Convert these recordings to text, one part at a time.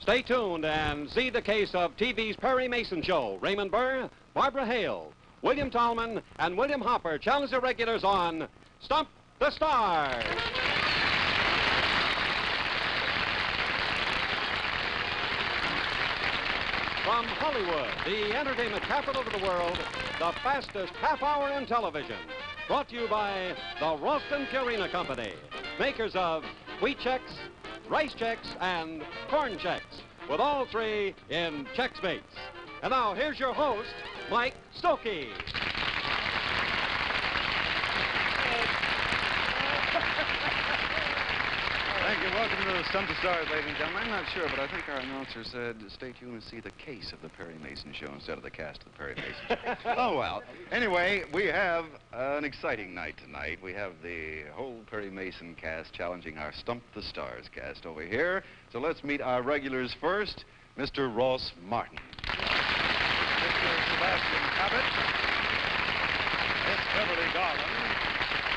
Stay tuned and see the case of TV's Perry Mason Show. Raymond Burr, Barbara Hale, William Talman, and William Hopper challenge the regulars on Stump the Stars. From Hollywood, the entertainment capital of the world, the fastest half hour in television. Brought to you by the Ralston Purina Company, makers of wheat Chex, rice Chex, and corn Chex, with all three in Chex Mates. And now, here's your host, Mike Stokey. Thank you. Welcome to the Stump the Stars, ladies and gentlemen. I'm not sure, but I think our announcer said stay tuned and see the case of the Perry Mason Show instead of the cast of the Perry Mason Show. Oh, well. Anyway, we have an exciting night tonight. We have the whole Perry Mason cast challenging our Stump the Stars cast over here. So let's meet our regulars first, Mr. Ross Martin, Mr. Sebastian Cabot, Miss Beverly Garland,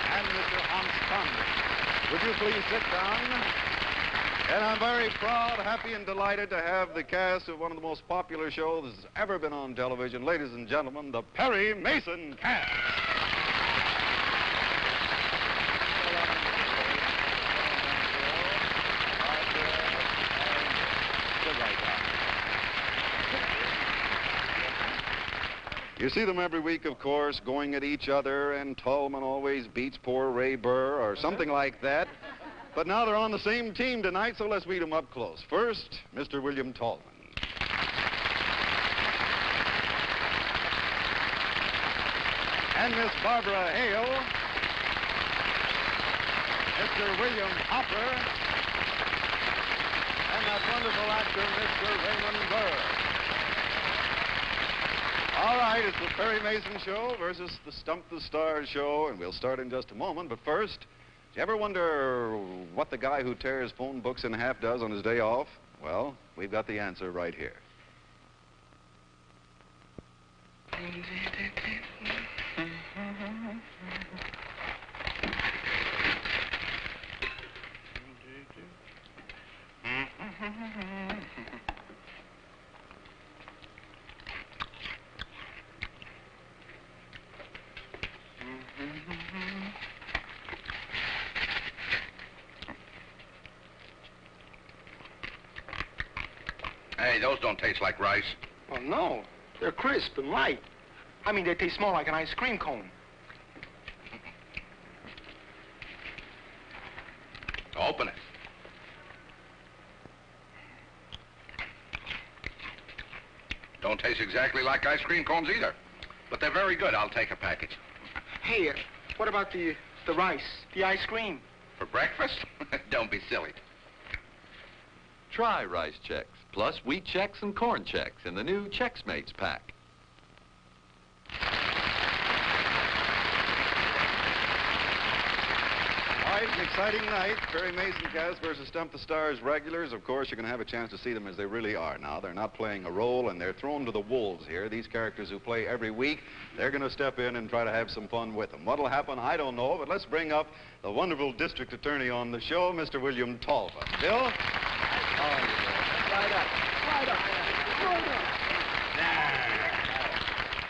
and Mr. Hans Conried. Would you please sit down? And I'm very proud, happy, and delighted to have the cast of one of the most popular shows that's ever been on television. Ladies and gentlemen, the Perry Mason cast. You see them every week, of course, going at each other, and Talman always beats poor Ray Burr or something like that. But now they're on the same team tonight, so let's meet them up close. First, Mr. William Talman. And Miss Barbara Hale. Mr. William Hopper. And that wonderful actor, Mr. Raymond Burr. All right, it's the Perry Mason Show versus the Stump the Stars Show, and we'll start in just a moment. But first, do you ever wonder what the guy who tears phone books in half does on his day off? Well, we've got the answer right here. Hey, those don't taste like rice. Oh, no. They're crisp and light. I mean, they taste more like an ice cream cone. Open it. Don't taste exactly like ice cream cones either. But they're very good. I'll take a package. Hey, what about the rice, the ice cream? For breakfast? Don't be silly. Try rice Chex, plus wheat Chex and corn Chex in the new Chex Mates pack. All right, it's an exciting night. Perry Mason cast versus Stump the Stars regulars. Of course, you're going to have a chance to see them as they really are now. They're not playing a role, and they're thrown to the wolves here. These characters who play every week, they're going to step in and try to have some fun with them. What'll happen, I don't know, but let's bring up the wonderful district attorney on the show, Mr. William Talman. Bill? How are you doing? Right up. Right up. Right up.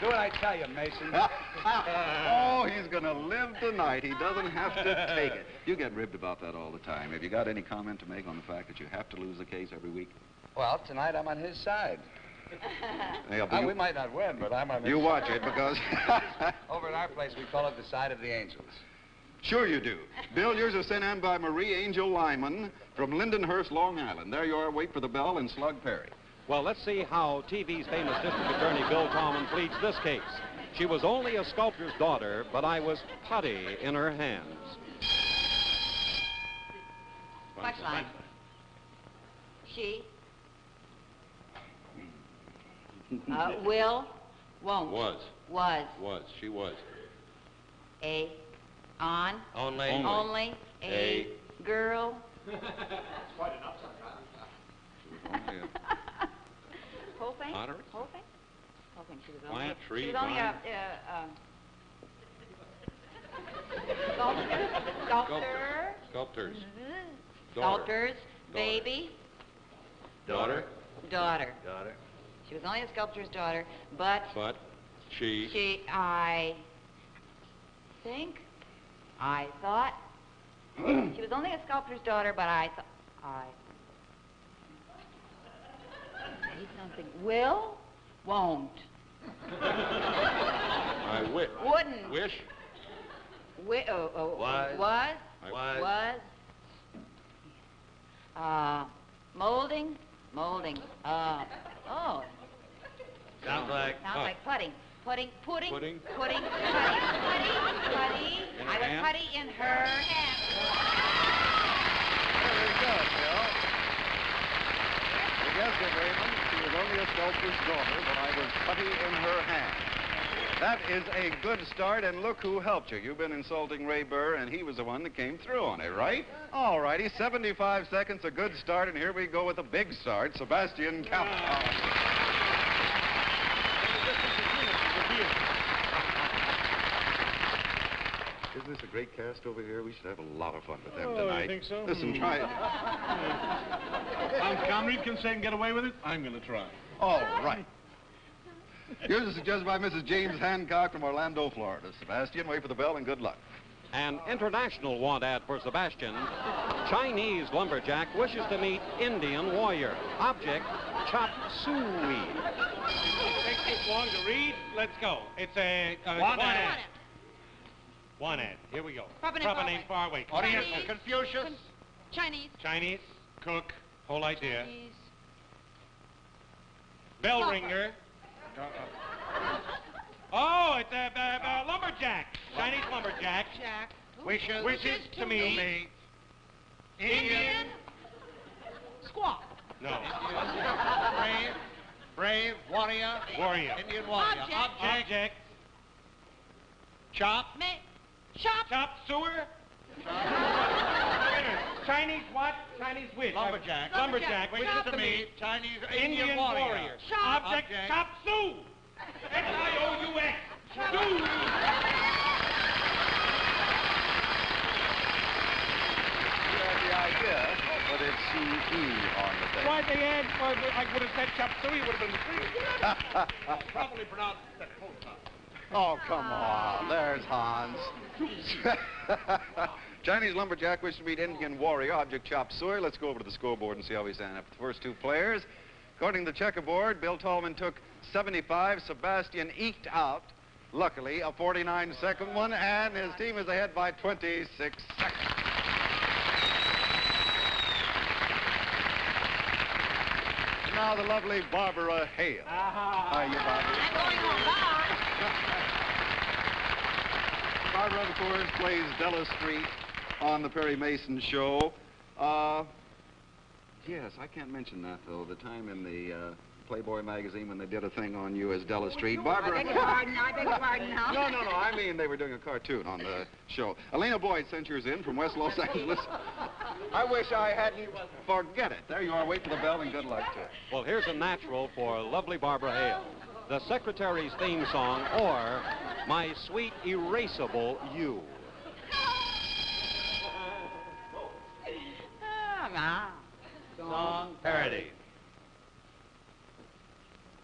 Do what I tell you, Mason. Oh, he's going to live tonight. He doesn't have to take it. You get ribbed about that all the time. Have you got any comment to make on the fact that you have to lose the case every week? Well, tonight I'm on his side. Yeah, We might not win, but I'm on his side. You watch it, because... Over at our place, we call it the side of the angels. Sure you do. Bill, yours is sent in by Marie Angel Lyman from Lindenhurst, Long Island. There you are. Wait for the bell in Slug Perry. Well, let's see how TV's famous district attorney Bill Talman pleads this case. She was only a sculptor's daughter, but I was putty in her hands. Much like. She. Will. Won't. Was. She was. A. On. Only. A. Girl. That's quite enough sometimes. Whole thing? Honored? Whole thing? Whole thing. She was only. Plant, tree, she was only vine. Sculptor. Sculptors. Sculptors. Baby. Daughter. Daughter. Daughter. She was only a sculptor's daughter, but But she. I thought, she was only a sculptor's daughter, but I say something. Will, won't. I Wouldn't. wish. Was. Molding. Sounds like. Sounds like putting. Pudding. Pudding. Putty. I was hand? putty in her hand. Very good, Bill. You guessed it, Raymond. She was only a sculptor's daughter, but I was putty in her hand. That is a good start, and look who helped you. You've been insulting Ray Burr, and he was the one that came through on it, right? All righty, 75 seconds, a good start, and here we go with a big start. Sebastian Cabot. Isn't this a great cast over here? We should have a lot of fun with them tonight. You think so? Listen, try it. Conried can say and get away with it. I'm going to try. All right. Here's a suggestion by Mrs. James Hancock from Orlando, Florida. Sebastian, wait for the bell and good luck. An international want ad for Sebastian. Chinese lumberjack wishes to meet Indian warrior. Object, chop suey. Takes this long to read. Let's go. It's a one ad. One ad. Here we go. Proper name far away. Audience, Confucius. Chinese. Cook. Whole idea. Bell ringer. Oh, it's a lumberjack. Chinese lumberjack. Wishes to meet. Indian. Squaw. No. Brave, warrior. Indian warrior. Object. Chop. Chop sewer. Chinese what? Chinese which? Lumberjack. Lumberjack. Wishes to meet. Chinese Indian warrior. Object. Chop suey. S-I-O-U-S. Suey. You had the idea, but it's C-E on the thing. Why'd they add? Well, I would have said chop suey. Would have been free. Probably pronounced that whole time. Oh, come on. There's Hans. Chinese lumberjack wishes to meet Indian warrior, object chop suey. Let's go over to the scoreboard and see how we stand up. The first two players. According to the checkerboard, Bill Talman took 75. Sebastian eked out, luckily, a 49-second one, and his team is ahead by 26 seconds. Now the lovely Barbara Hale. How are you, Barbara? I'm going home. Bye. Barbara, of course, plays Della Street on the Perry Mason show. Yes, I can't mention that, though. The time in the Playboy magazine when they did a thing on you as Della Street. Barbara... I beg your pardon now. No, I mean they were doing a cartoon on the show. Elena Boyd sent yours in from West Los Angeles. I wish I hadn't... Forget it. There you are. Wait for the bell and good luck to you. Well, here's a natural for lovely Barbara Hale. The Secretary's theme song, or My Sweet Erasable You. Song parody.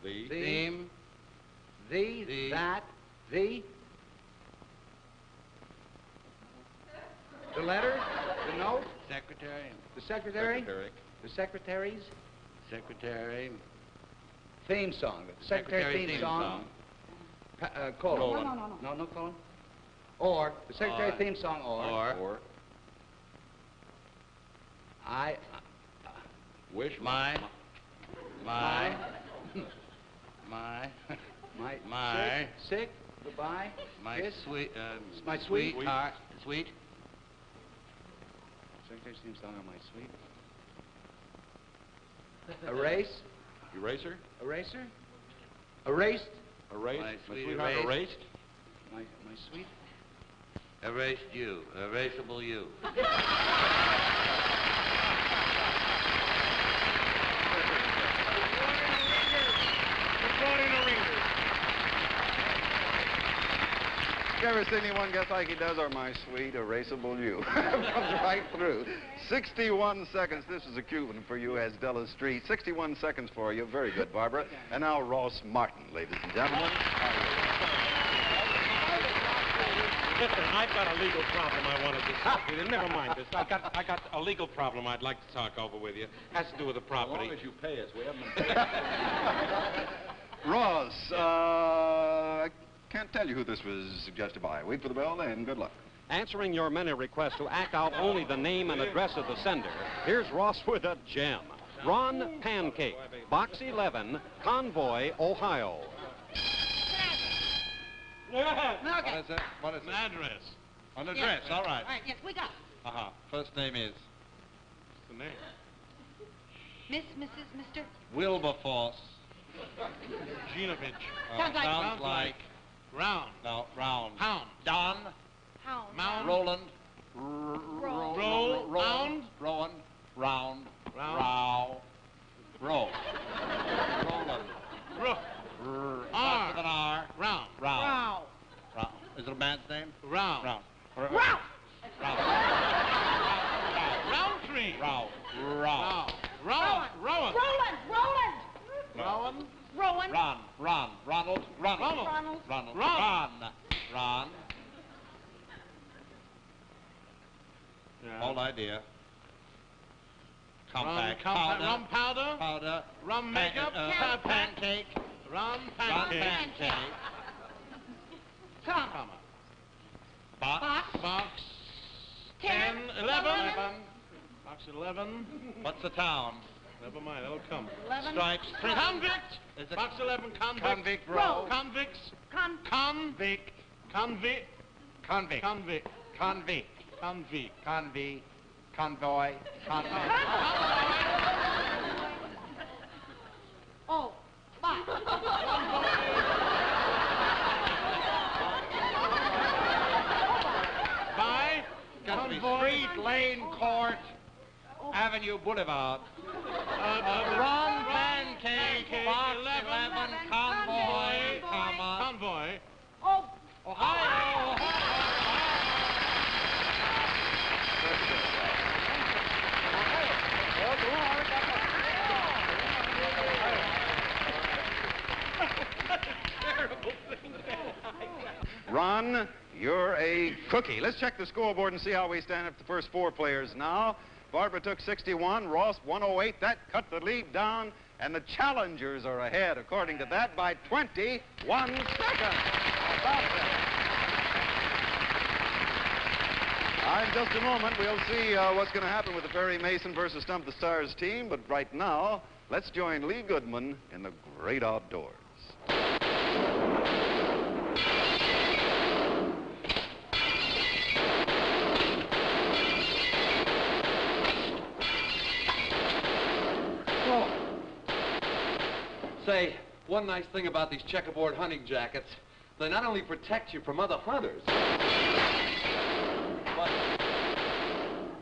The. Theme. The. That. The letter. The note. Secretary. The secretary. The secretaries. Secretary. Theme song. The secretary theme song. Colon. No, colon. Or the secretary theme song. Or. I. Wish. My. Sick. Goodbye. My Kiss. sweet. My sweet. Heart. Sweet. Secretary's theme song on my sweet. Erase. Eraser. Eraser. Erased. Erased. My My sweet sweetheart erased. erased. My sweet. Erased you. Erasable you. ever seen anyone guess like he does, or my sweet erasable you? Comes right through. 61 seconds. This is a cute one for you, as Della Street. 61 seconds for you. Very good, Barbara. And now Ross Martin, ladies and gentlemen. Listen, I've got a legal problem I want to discuss with you. Never mind this. I got a legal problem I'd like to talk over with you. Has to do with the property. As long as you pay us, we haven't. Ross, I can't tell you who this was suggested by. Wait for the bell and good luck. Answering your many requests to act out only the name and address of the sender, here's Ross with a gem. Ron Pancake, Box 11, Convoy, Ohio. Okay. What is it? What is An it? address. An address, all right. All right, yes, we got it. Uh-huh. First name is? What's the name? Miss, Mrs., Mr. Wilberforce. Ginovich. Sounds like Round. No, round. Pound. Don. Hound. Mound. Roland. Roll. Round. Rowan. Round. Round. Row. Row. Roland. R. Starts with an R. Round. Round. Wow. Round. Is it a man's name? Round. Round. Wow. Round. Roundtree. Row. Row. Row. Rowan. Rowan. Roland. Rowan. Rowan. Ron. Ron. Ronald. Ronald. Ronald. Ronald. Ron. Ron. Yeah. Whole idea. Compact. Compact. Rum powder. Powder. Rum makeup. Pancake. Rum Ron pancake. pancake. Comma. Box. Box. 10, 11. Box 11. What's the town? Never mind, that'll come. 11. Stripes. Prison. Convict. Is it Box 11. Convict. Convict row. Convicts. Convict. Convict. Convict. Convict. Convict. Convict. Convict. Convoy. Convict. Oh, box. By. Convoy. Street, lane, court, Avenue, Boulevard. Rum pancake. Box 11. Convoy. Comma. Convoy. Oh, Ohio. Ron, you're a cookie. Let's check the scoreboard and see how we stand up the first four players now. Barbara took 61, Ross 108. That cut the lead down, and the challengers are ahead, according to that, by 21 seconds. About that. In just a moment, we'll see what's going to happen with the Perry Mason versus Stump the Stars team, but right now, let's join Lee Goodman in the great outdoors. Say, one nice thing about these checkerboard hunting jackets, they not only protect you from other hunters,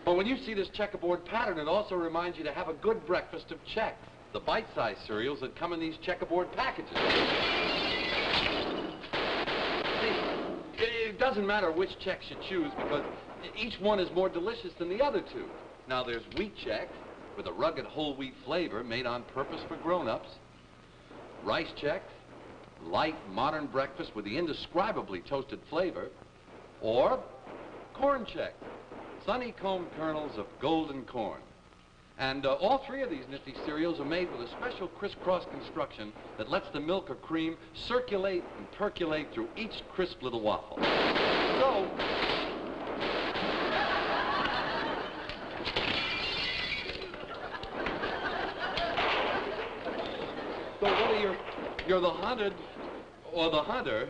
but when you see this checkerboard pattern, it also reminds you to have a good breakfast of checks, the bite-sized cereals that come in these checkerboard packages. See, it doesn't matter which checks you choose because each one is more delicious than the other two. Now, there's wheat checks with a rugged whole wheat flavor made on purpose for grown-ups. Rice checks, light, modern breakfast with the indescribably toasted flavor. Or corn checks, sunny comb kernels of golden corn. And all three of these nifty cereals are made with a special crisscross construction that lets the milk or cream circulate and percolate through each crisp little waffle. So whether you're the hunted or the hunter,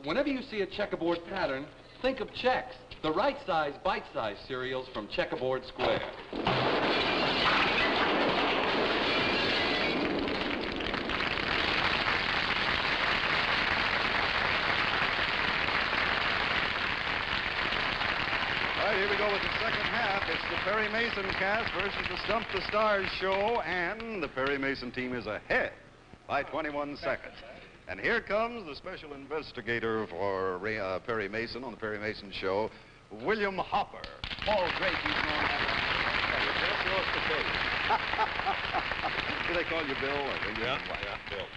whenever you see a checkerboard pattern, think of checks, the right size, bite-sized cereals from Checkerboard Square. All right, here we go with the second half. It's the Perry Mason cast versus the Stump the Stars show, and the Perry Mason team is ahead by 21 seconds. And here comes the special investigator for Perry Mason on the Perry Mason Show, William Hopper. Paul Gracie is known as That's yours to take. Do they call you Bill? Or Yeah, Bill.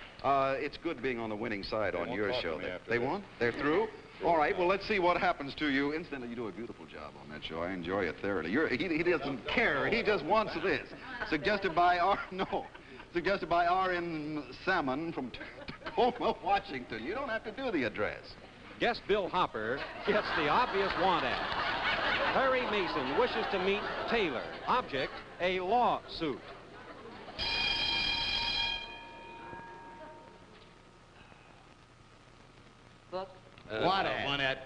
It's good being on the winning side on won't your talk to show. me after They this. won? They're through? All right, well, let's see what happens to you. Incidentally, you do a beautiful job on that show. I enjoy it thoroughly. He doesn't care. He just wants this. Suggested by R.N. Salmon from Tacoma, Washington. You don't have to do the address. Guest Bill Hopper gets the obvious want ad. Perry Mason wishes to meet Taylor. Object, a lawsuit. Book. Want ad. Want ad.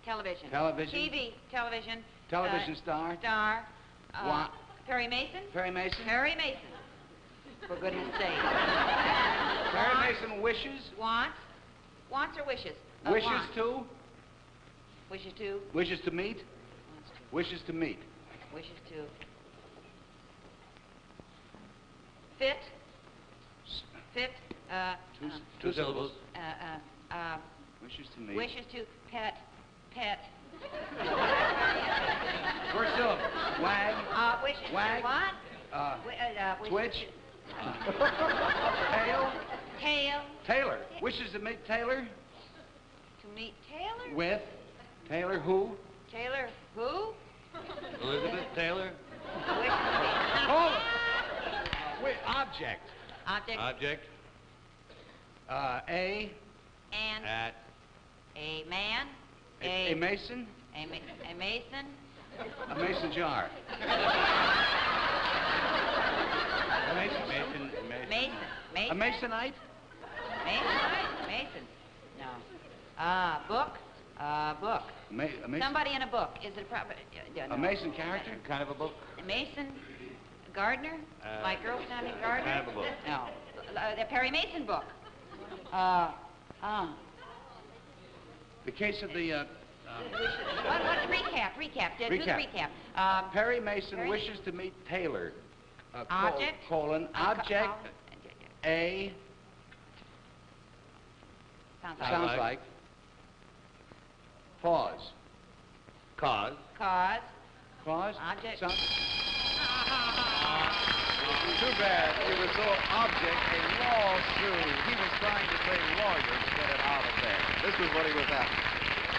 Television. Television. TV. Television. Television star. Star. Want. Perry Mason. Perry Mason. Perry Mason. For goodness sake. Perry Mason wishes. Wants. Wants or wishes? Wishes wants. to. Wishes to. Wishes to meet. Wishes to meet. Wishes to. Fit. Fit. Two syllables. Wishes to meet. Wishes to pet. Pet. First syllable. Wag. Wishes Wag. to what? Wishes Twitch. to- Hale. Tail. Taylor. Wishes to meet Taylor. To meet Taylor? With. Taylor who? Taylor who? Elizabeth Taylor. Wishes to meet. Hold it. Wait, object. Object. Object. A. And At. a man. A mason. A mason. A mason jar. A mason. Mason. A masonite. Mason. Mason. No. Book. Book. A mason. Somebody in a book. Is it a proper? No. A mason character. Kind of a book. A Mason. Gardener. My girl's not named Gardner. Kind of a book. No. The Perry Mason book. The case of the. What? Recap. Do the recap. Perry Mason wishes to meet Taylor. Object. Colon. Object. A. Sounds like. Pause. Cause. Cause. Clause. Object. Sounds. Too bad. It was so object, a lawsuit. He was trying to say lawyer to get it out of there. This was what he was after.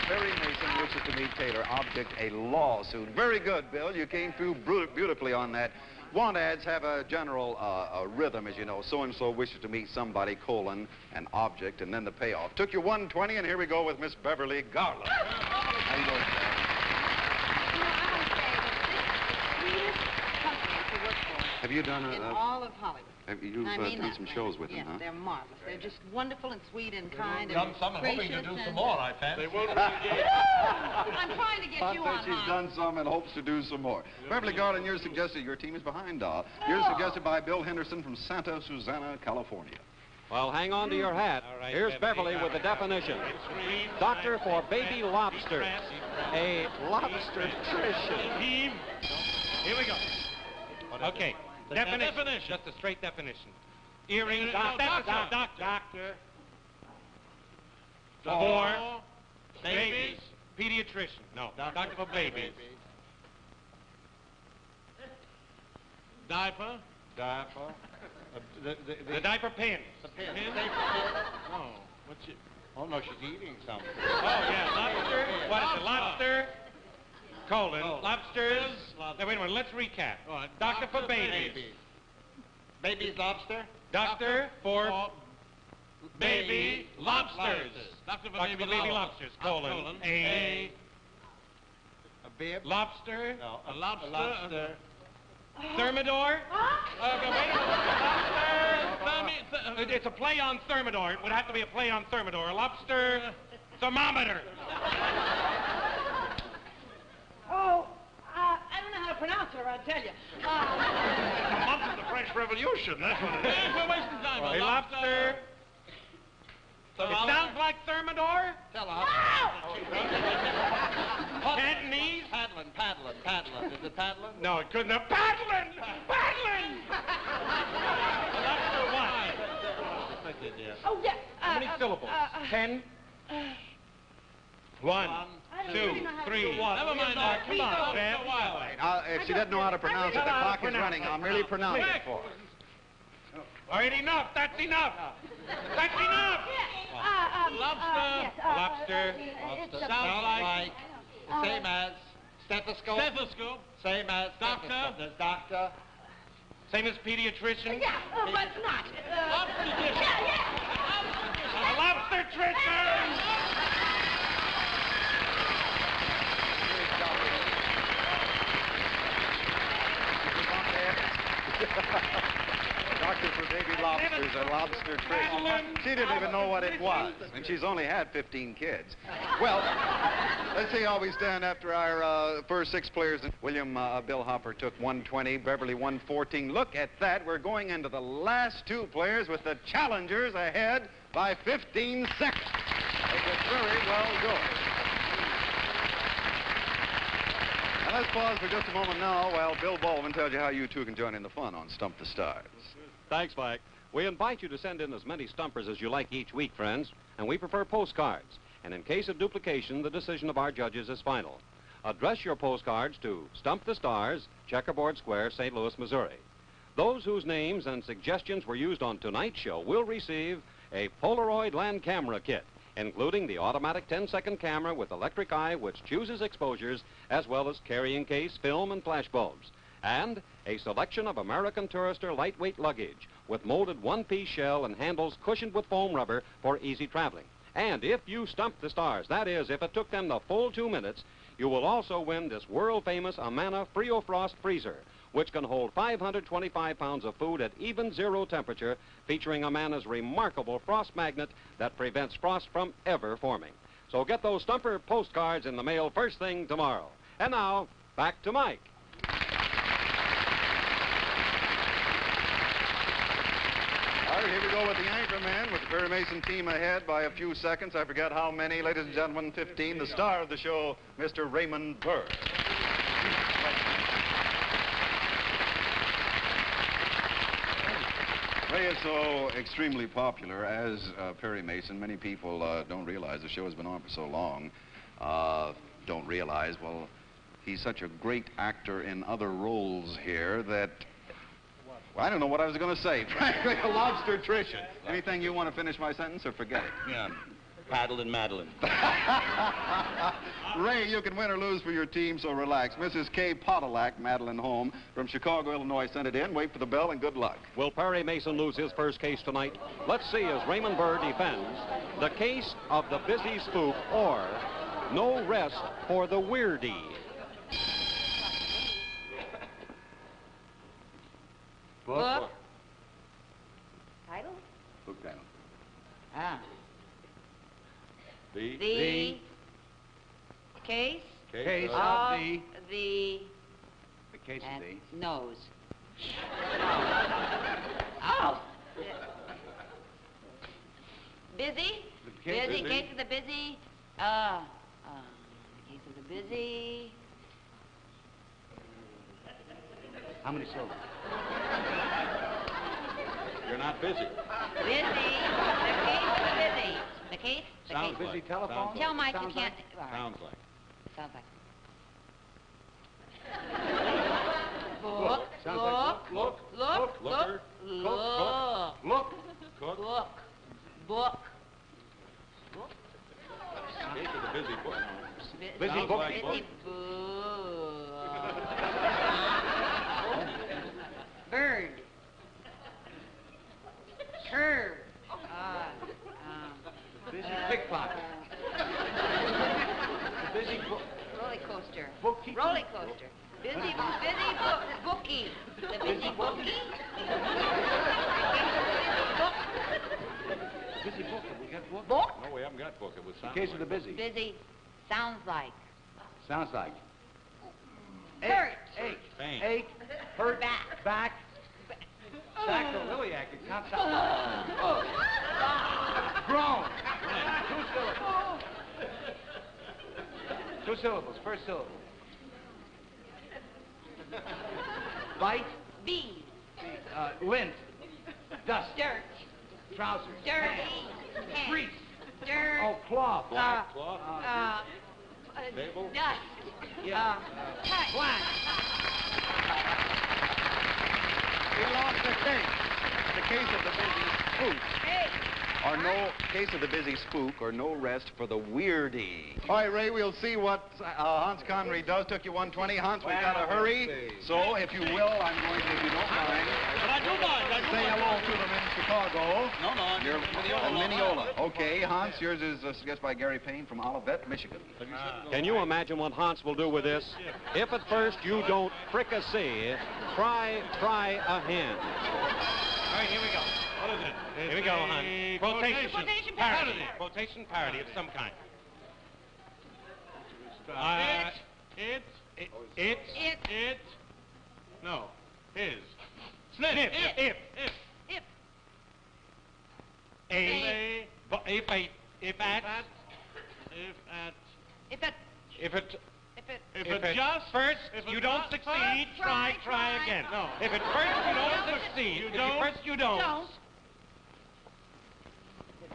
Perry Mason wishes to meet Taylor. Object, a lawsuit. Very good, Bill. You came through beautifully on that. Want ads have a general rhythm, as you know. So-and-so wishes to meet somebody, colon, an object, and then the payoff. Took you 120, and here we go with Miss Beverly Garland. How you doing, sir? Have you done in all of Hollywood. Have you I mean done that, some man. shows with them, Yeah, huh? they're marvelous. They're just wonderful and sweet and kind Done and some and hoping to gracious do some and- more, I fancy. They won't I'm trying to get you on, She's Mom. done some and hopes to do some more. Beverly Garland, you're suggested, your team is behind, doll. You're suggested by Bill Henderson from Santa Susana, California. Well, hang on to your hat. All right, Here's Beverly. Beverly with the definition. Extreme Doctor for baby lobsters. A lobstertrician. Team. Here we go. Okay. Definition. Just a straight definition. Earring. Doctor. For babies. Pediatrician. No. Doctor for babies. Diaper. The diaper pin. The pin. Oh, what's it? Oh no, she's eating something. Oh yeah, lobster. What is it? Lobster. Colon. Lobsters. Now wait a minute. Let's recap. Doctor for babies. Baby's lobster? Doctor for baby lobsters. Doctor for baby lobsters. Colon. A bib? lobster. No, a lobster. Thermidor? Okay, wait a minute. It's a play on Thermidor. It would have to be a play on Thermidor. A lobster thermometer. Oh, I don't know how to pronounce her, I tell you. A month of the French Revolution. That's what it is. We're wasting time. A lobster. It sounds like Thermidor. Tell us. Cantonese. Paddling. paddling. Is it paddling? No, it couldn't have. Paddling! Paddling! Lobster what? Thank you, dear. Oh, yeah. How many syllables? 10? 1, 2, 3. Never mind that. Come on, Sam. If she doesn't know how to pronounce it, the clock is running. I'll merely pronounce it for her. All right, enough. That's enough. That's enough. Lobster. Lobster. Sounds like the same as stethoscope. Stethoscope. Same as Doctor. stethoscope. There's doctor. Same as pediatrician. Yeah, but not. A lobstertrician! Doctor for baby lobsters, a lobstertrician. She didn't even know what it was, and she's only had 15 kids. Well, let's see how we stand after our first 6 players. William Bill Hopper took 120, Beverly 114. Look at that. We're going into the last 2 players with the challengers ahead by 15 seconds. It was very well going. And let's pause for just a moment now while Bill Baldwin tells you how you two can join in the fun on Stump the Stars. Thanks, Mike. We invite you to send in as many stumpers as you like each week, friends, and we prefer postcards. And in case of duplication, the decision of our judges is final. Address your postcards to Stump the Stars, Checkerboard Square, St. Louis, Missouri. Those whose names and suggestions were used on tonight's show will receive a Polaroid land camera kit, including the automatic 10-second camera with electric eye which chooses exposures, as well as carrying case, film, and flash bulbs. And a selection of American Tourister lightweight luggage with molded one-piece shell and handles cushioned with foam rubber for easy traveling. And if you stump the stars, that is, if it took them the full 2 minutes, you will also win this world-famous Amana Frio-Frost freezer, which can hold 525 pounds of food at even 0 temperature, featuring Amana's remarkable frost magnet that prevents frost from ever forming. So get those stumper postcards in the mail first thing tomorrow. And now, back to Mike. All right, here we go with the anchorman with the Perry Mason team ahead by a few seconds. I forget how many. Ladies and gentlemen, 15. The star of the show, Mr. Raymond Burr. Ray is so extremely popular as Perry Mason. Many people don't realize the show has been on for so long. Don't realize, well, he's such a great actor in other roles here that, well, I don't know what I was going to say. Frankly, a lobstertrician. Anything you want to finish my sentence or forget it? Yeah. Paddling Madeline. Ray, you can win or lose for your team, so relax. Mrs. K. Podolack, Madeline Home, from Chicago, Illinois, sent it in. Wait for the bell and good luck. Will Perry Mason lose his first case tonight? Let's see as Raymond Burr defends the case of the busy spook or no rest for the weirdie. Book. Title? Book title. Ah. The The case Case of of the the case of the nose. Oh. Busy? The case Busy. of the- Case of the busy. Case of the busy. How many syllables? You're not busy. Busy. The case of the busy. The case. The Sounds case. Busy like. telephone? Sounds Tell Mike you Sounds can't. like- All right. Sounds like. Sounds like. Book. Sounds like Look. Look. Looker. Look. Look. Cook. Book. Book. Case of the busy book. Busy Sounds book. like Busy book. Bird. Curve. Busy pickpocket. Busy book. Roller coaster. Bookkeeper. Roller coaster. Busy bookie. The busy bookie. Busy book. Have we got book? Book. No, we haven't got book. It was The sound case like. of the busy. Busy. Sounds like. Sounds like. Hurt. Ache. Faint. Ache. Hurt. Back. Back. Sacroiliac. It counts out. Groan. 2 syllables. 2 syllables. First syllable. Bite. Bean. Lint. Dust. Dirt. Trousers. Dirty. Pants. Grease. Dirt. Oh, cloth. Black cloth. Table. Dust. Yeah. Cut. Black. We lost the case. The case of the busy spook. Hey. Or no case of the busy spook, or no rest for the weirdie. All right, Ray, we'll see what Hans Conried does. Took you 120. Hans, we gotta hurry. So, if you will, I'm going to, if you don't mind, But I do mind. say hello to them in Chicago. No, You're Mineola. Mineola. Okay, Hans, yours is suggested by Gary Payne from Olivet, Michigan. Can you imagine what Hans will do with this? If at first you don't fricassee, try a hen. All right, here we go. What is it? Here we go, hon. Quotation. Quotation Parody. Quotation parody of some kind. No. His. Snip. If. If at just first you don't succeed, try again. No. If at first you don't succeed, if at first you don't.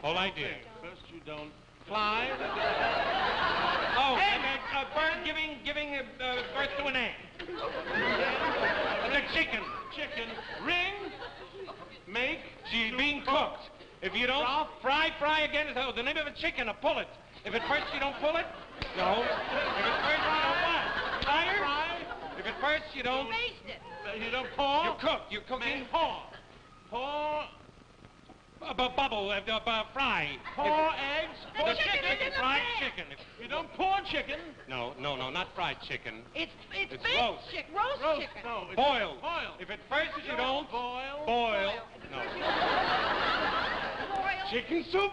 Whole idea. First you don't fly. Oh, and a bird giving birth to an egg. The chicken. Ring. Make. She's being cooked. If you don't fry again. So the name of a chicken, a pullet. If at first you don't pull it, no. If at first you don't what? Fire. If at first you don't. Baste it. You don't pour. You cook. You're cooking. Pour. Bubble. Fry. Pour eggs. The chicken is in the fried pan. chicken. You don't pour chicken. No, not fried chicken. It's baked roast. chicken. Roast chicken. No, it's boiled. If at first you don't boil. No. Boil. Chicken soup.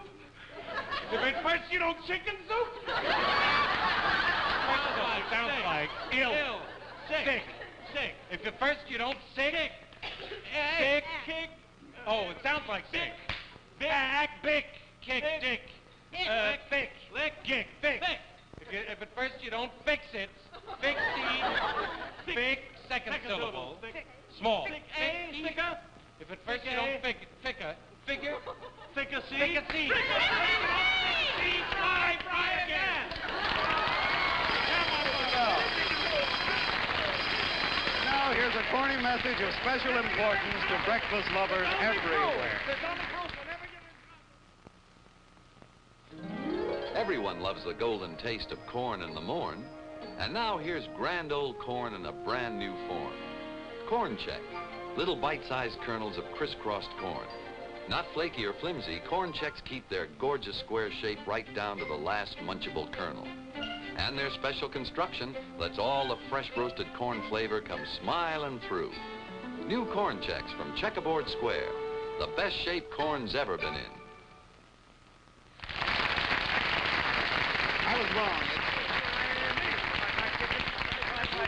If at first you don't chicken soup. It sounds like ill. Sick. If at first you don't sick. Sick. Kick. Oh, it sounds like sick. Act big. Kick. Dick. Thick. Lick. Kick. Thick. If at first you don't fix it. Fix the. Thick. Second syllable. Small. Thicker. If at first you don't figure. Thicker seed. Seed. Fry again. Now, here's a corny message of special importance to breakfast lovers everywhere. Everyone loves the golden taste of corn in the morn. And now here's grand old corn in a brand new form. Corn Check. Little bite-sized kernels of crisscrossed corn. Not flaky or flimsy, Corn Checks keep their gorgeous square shape right down to the last munchable kernel. And their special construction lets all the fresh roasted corn flavor come smiling through. New Corn Checks from Checkerboard Square. The best shape corn's ever been in. I was wrong.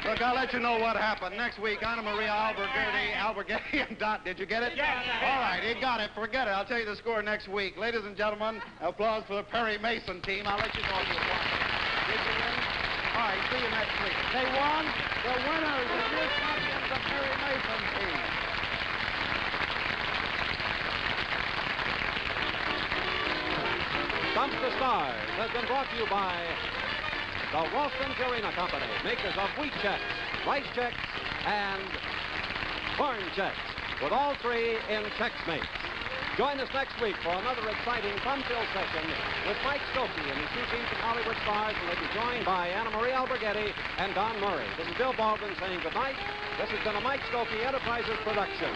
Look, I'll let you know what happened. Next week, Anna Maria Alberghetti and Dot. Did you get it? Yeah. All right, you got it. Forget it. I'll tell you the score next week. Ladies and gentlemen, applause for the Perry Mason team. I'll let you know if you won. Did you win? All right, see you next week. They won. The winners, the new champions, the Perry Mason team. Stump the Stars has been brought to you by the Ralston Purina Company, makers of wheat checks, rice checks, and corn checks, with all three in Chex Mate. Join us next week for another exciting, fun-filled session with Mike Stokey and his two teams of Hollywood stars, and they'll be joined by Anna Maria Alberghetti and Don Murray. This is Bill Baldwin saying good night. This has been a Mike Stokey Enterprises production.